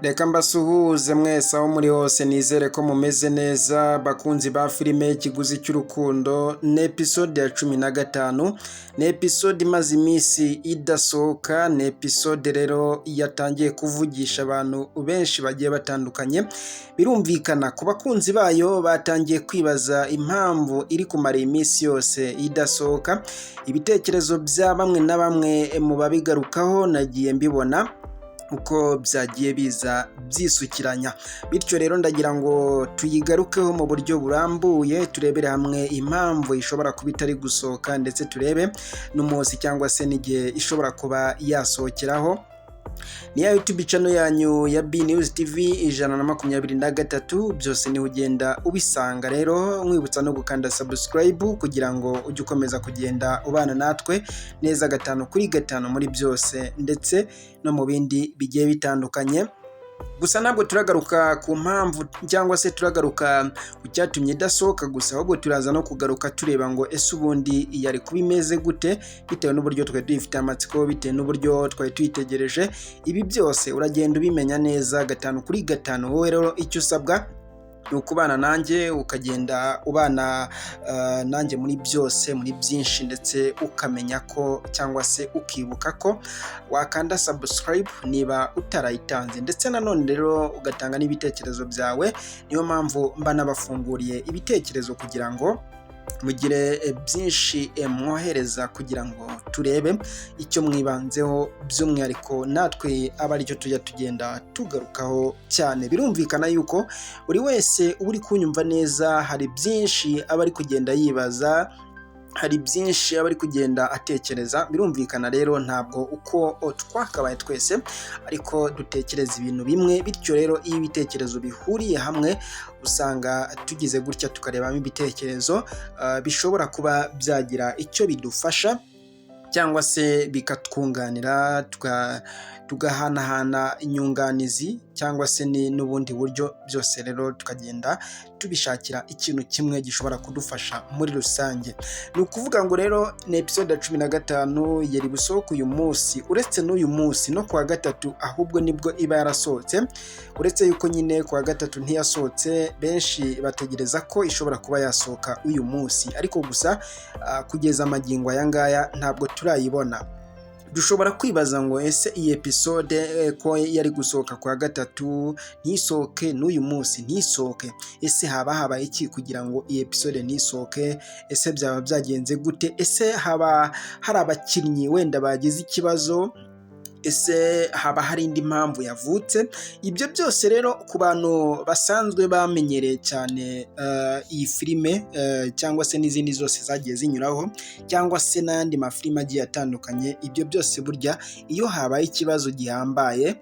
Reka mbasuhuze mwese aho muri hose nizere ko mumeze neza bakunzi ba filime ikiguzi cy'urukundo ni episode ya 15 ni episode imaze iminsi idasohoka ni episode rero yatangiye kuvugisha abantu benshi bagiye batandukanye birumvikana ku bakunzi bayo batangiye kwibaza impamvu iri kumara iminsi yose idasohoka ibitekerezo bya bamwe na bamwe mu babigarukaho nagiye mbibona uko byagiye biza byisukiranya bityo rero ndagira ngo tuyigarukeho mu buryo burambuye turebere hamwe impamvu ishobora kuba itari gusohoka ndetse turebe n'umunsi cyangwa se n'igihe ishobora kuba yasohokeraho ni ya YouTube channel yanyu ya B News TV 123 byose ni ugenda ubisanga rero mwibutsa no gukanda subscribe kugira ngo ujye ukomeza kugenda ubana natwe neza 5 muri byose ndetse no mu bindi bigiye bitandukanye. Gusa ntabwo turagaruka ku mpamvu cyangwa se turagaruka ku cyatumye idasohoka gusa ahubwo turaza no kugaruka tureba ngo ese ubundi yari kuba imeze gute bitewe n'uburyo twari dufite amatsiko bitewe n'uburyo twari tuyitegereje. Ibi byose uragenda ubimenya neza 5 wowe rero icyo usabwa ni ukubana nanjye ukagenda ubana nanjye muri byose muri byinshi ndetse ukamenya ko cyangwa se ukibuka ko wakanda subscribe niba utarayitanze ndetse nanone rero ugatanga n'ibitekerezo byawe. Niyo mpamvu mba nabafunguriye ibitekerezo kugira ngo mugire byinshi mwohereza kugira ngo turebe icyo mwibanzeho by'umwihariko natwe aba aricyo tujya tugenda tugarukaho cyane. Birumvikana yuko buri wese uri kunyumva neza hari byinshi aba ari kugenda yibaza, hari byinshi aba ari kugenda atekereza. Birumvikana rero ntabwo uko twakabaye twese ariko dutekereza ibintu bimwe, bityo rero iyo ibitekerezo bihuriye hamwe usanga tugize gutya tukarebamo ibitekerezo bishobora kuba byagira icyo bidufasha cyangwa se bikatwunganira tugahanahana inyunganizi cyangwa se n'ubundi buryo byose rero tukagenda tubishakira ikintu kimwe gishobora kudufasha muri rusange. Ni ukuvuga ngo rero ni episode ya 15 yari busohoka uyu munsi, uretse n'uyu munsi no kuwa gatatu ahubwo nibwo iba yarasohotse, uretse yuko nyine kuwa gatatu ntiyasohotse benshi bategereza ko ishobora kuba yasohoka uyu munsi ariko gusa kugeza amagingo aya ngaya ntabwo turayibona. Dushobora kwibaza ngo ese iyi episode ko yari gusohoka kwa gatatu ntisohoke n'uyu munsi ntisohoke, ese haba habaye iki kugira ngo iyi episode ntisohoke? Ese byaba byagenze gute? Ese haba hari abakinnyi wenda bagize ikibazo? Ese haba hari indi mpamvu yavutse? Ibyo byose rero ku bantu basanzwe bamenyereye cyane iyi filime cyangwa se n'izindi zose zagiye zinyuraho cyangwa se n'andi mafilime agiye atandukanye, ibyo byose burya iyo habaye ikibazo gihambaye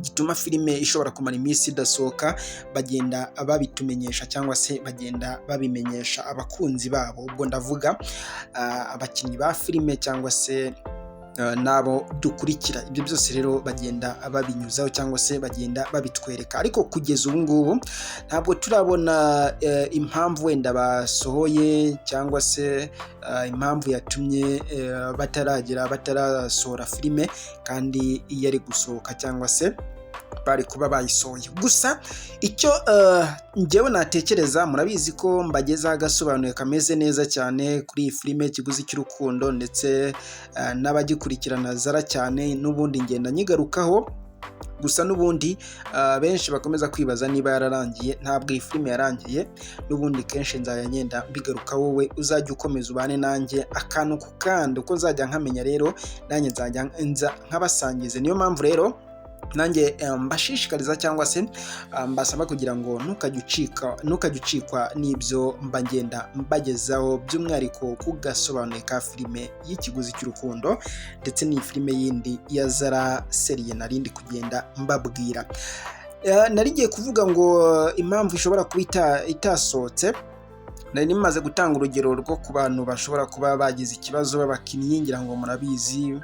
gituma filime ishobora kumara iminsi idasohoka bagenda babitumenyesha cyangwa se bagenda babimenyesha abakunzi babo. Ubwo ndavuga abakinnyi ba filime cyangwa se nabo dukurikira. Ibyo byose rero bagenda babinyuzaho cyangwa se bagenda babitwereka ariko kugeza ubu ngubu ntabwo turabona impamvu wenda basohoye cyangwa se impamvu yatumye batarasohora filime kandi yari gusohoka cyangwa se bari kuba bayisohoye. Gusa icyo njyewe natekereza, murabizi ko mbagezaho agasobanuye kameze neza cyane kuri iyi filime ikiguzi cy'urukundo ndetse n'abagikurikirana zara cyane n'ubundi ngenda nyigarukaho. Gusa n'ubundi benshi bakomeza kwibaza niba yararangiye. Ntabwo iyi filime yarangiye, n'ubundi kenshi nzajya ngenda mbigaruka, wowe uzajya ukomeza ubane nanjye akantu ku kandi uko nzajya nkamenya rero nanjye nzajya nkabasangize. Niyo mpamvu rero nanjye mbashishikariza cyangwa se mbasaba kugira ngo ntukajye ucikwa n'ibyo mba ngenda mbagezaho by'umwihariko ku gasobanuye ka filime y'ikiguzi cy'urukundo ndetse n'iyi filime yindi ya Zara seriye narindi kugenda mbabwira. Narigiye kuvuga ngo impamvu ishobora kuba itasohotse, nari nimaze gutanga urugero rwo ku bantu bashobora kuba bagize ikibazo b'abakinnyi, ngira ngo murabizi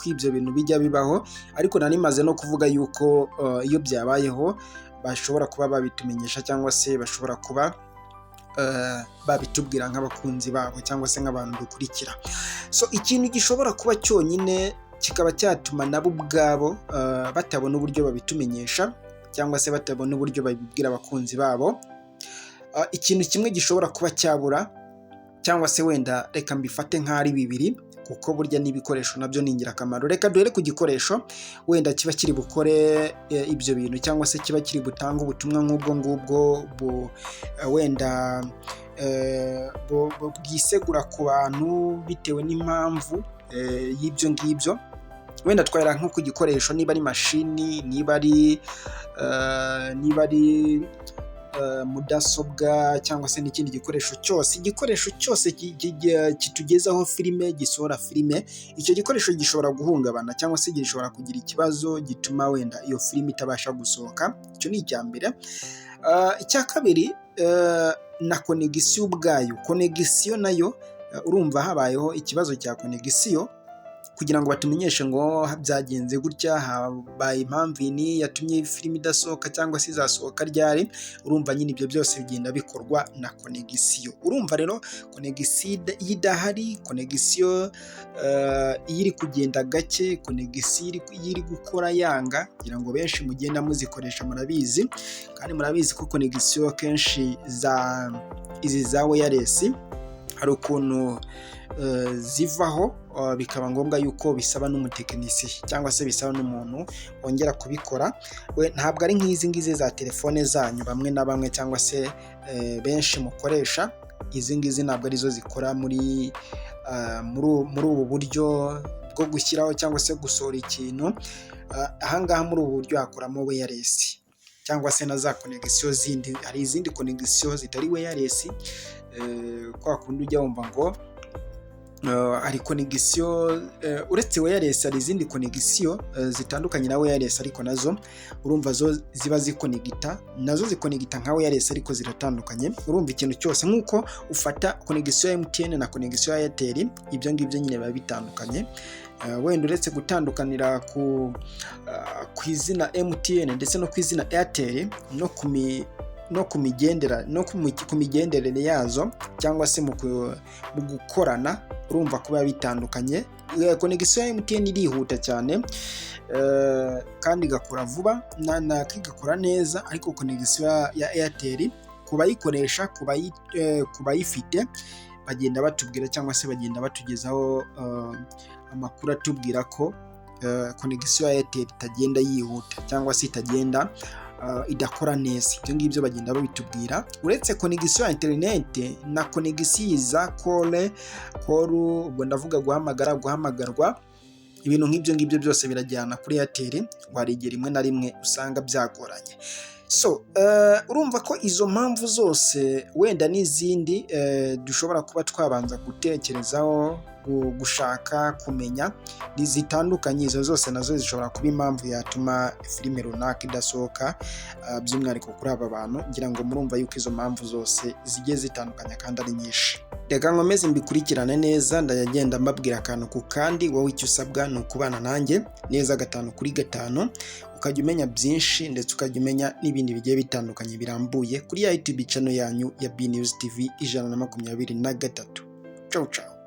ko ibyo bintu bijya bibaho, ariko nari nimaze no kuvuga yuko iyo byabayeho bashobora kuba babitumenyesha cyangwa se bashobora kuba babitubwira nk'abakunzi babo cyangwa se nk'abantu dukurikira. So ikintu gishobora kuba cyonyine kikaba cyatuma nabo ubwabo batabona uburyo babitumenyesha cyangwa se batabona uburyo babibwira abakunzi babo. Ikintu kimwe gishobora kuba cyabura cyangwa se wenda reka mbifate nk'ari bibiri, kuko burya n'ibikoresho nabyo ni ingirakamaro. Reka duhere ku gikoresho wenda kiba kiri bukore ibyo bintu cyangwa se kiba kiri butanga ubutumwa nk'ubwo ngubwo wenda bwisegura ku bantu bitewe n'impamvu y'ibyo ngibyo. Wenda twahera nko ku gikoresho, niba ari mashini, niba ari mudasobwa cyangwa se n'ikindi gikoresho cyose kitugezaho filime, gisohora filime, icyo gikoresho gishobora guhungabana cyangwa se gishobora kugira ikibazo gituma wenda iyo filime itabasha gusohoka. Icyo ni icya mbere. Icya kabiri, na konegisiyo ubwayo. Konegisiyo nayo urumva habayeho ikibazo cya konegisiyo, kugira ngo batumenyeshe ngo byagenze gutya, habaye impamvu ni yatumye filime idasohoka cyangwa se izasohoka ryari. Urumva nyine ibyo byose bigenda bikorwa na konegisiyo. Urumva rero konegisiyo idahari, konegisiyo iri kugenda gake, konegisiyo iri gukora yanga, kugira ngo benshi mugenda muzikoresha murabizi, kandi murabizi ko konegisiyo kenshi izi za wireless hari ukuntu zivaho bikaba ngombwa yuko bisaba n'umutekinisiye cyangwa se bisaba n'umuntu wongera kubikora. Ntabwo ari nk'izi ngizi za telefone zanyu bamwe na bamwe cyangwa se benshi mukoresha. Izi ngizi ntabwo arizo zikora muri ubu buryo bwo gushyiraho cyangwa se gusohora ikintu. Ahangaha muri ubu buryo hakoramo wireless cyangwa se na za konegisiyo zindi. Hari izindi konegisiyo zitari wireless, kwa kundi ujya wumva ngo hari konegisiyo uretse wireless, hari izindi konegisiyo zitandukanye na wireless, ariko nazo urumva zo ziba zikonegita, nazo zikonegita nka wireless ariko ziratandukanye. Urumva ikintu cyose nk'uko ufata konegisiyo ya MTN na konegisiyo ya Airtel, ibyo ngibyo nyine biba bitandukanye. Wenda uretse gutandukanira ku izina MTN ndetse no ku izina Airtel, no ku migenderere yazo cyangwa se mu gukorana, urumva kuba bitandukanye. Konegisiyo ya MTN irihuta cyane kandi igakora vuba, igakora neza, ariko konegisiyo ya Airtel kubayikoresha, kubayifite, bagenda batubwira cyangwa se bagenda batugezaho amakuru atubwira ko konegisiyo ya Airtel itagenda yihuta cyangwa se itagenda idakora neza. Ibyo ngibyo bagenda babitubwira. Uretse konegisiyo ya interineti na konegisiyo za kole, ubwo ndavuga guhamagarwa, ibintu nk'ibyo ngibyo byose birajyana kuri Airtel. Warigera rimwe na rimwe usanga byagoranye. Urumva ko izo mpamvu zose wenda n'izindi dushobora kuba twabanza gutekerezaho, gushaka kumenya, zitandukanye. Izo zose nazo zishobora kuba impamvu yatuma filime runaka idasohoka, by'umwihariko kuri aba bantu. Ngira ngo murumva yuko izo mpamvu zose zigiye zitandukanye kandi ari nyinshi. Reka nkomeze mbikurikirane neza, ndagenda mbabwira akantu ku kandi. Wowe icyo usabwa ni ukubana nanjye neza 5 kuri 5, ukajya umenya byinshi ndetse ukajya umenya n'ibindi bigiye bitandukanye birambuye kuri ya YouTube channel yanyu ya B News TV 123. Ciao ciao.